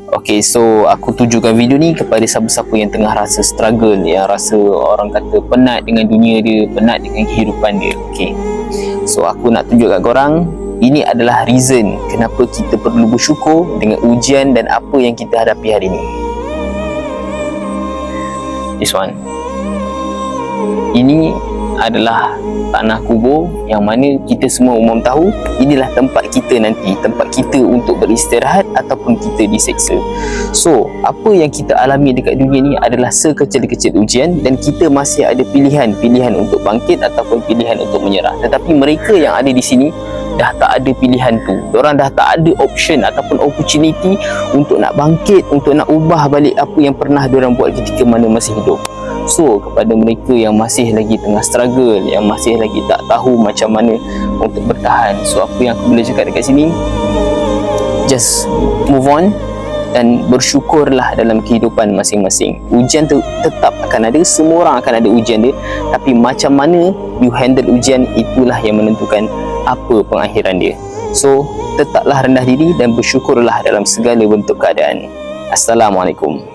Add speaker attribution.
Speaker 1: Okay, so aku tujukan video ni kepada siapa-siapa yang tengah rasa struggle, yang rasa orang kata penat dengan dunia dia, penat dengan kehidupan dia. Okay, so aku nak tunjuk kat korang, ini adalah reason kenapa kita perlu bersyukur dengan ujian dan apa yang kita hadapi hari ni. This one, ini adalah tanah kubur yang mana kita semua umum tahu inilah tempat kita nanti, tempat kita untuk beristirahat ataupun kita diseksa. So, apa yang kita alami dekat dunia ni adalah sekecil-kecil ujian dan kita masih ada pilihan untuk bangkit ataupun pilihan untuk menyerah. Tetapi mereka yang ada di sini dah tak ada pilihan tu. Diorang dah tak ada option ataupun opportunity untuk nak bangkit, untuk nak ubah balik apa yang pernah diorang buat ketika mana masih hidup. So, kepada mereka yang masih lagi tengah struggle, yang masih lagi tak tahu macam mana untuk bertahan, so apa yang aku boleh cakap dekat sini, just move on dan bersyukurlah dalam kehidupan masing-masing. Ujian tu tetap akan ada, semua orang akan ada ujian dia, tapi macam mana you handle ujian, itulah yang menentukan apa pengakhiran dia. So, tetaplah rendah diri dan bersyukurlah dalam segala bentuk keadaan. Assalamualaikum.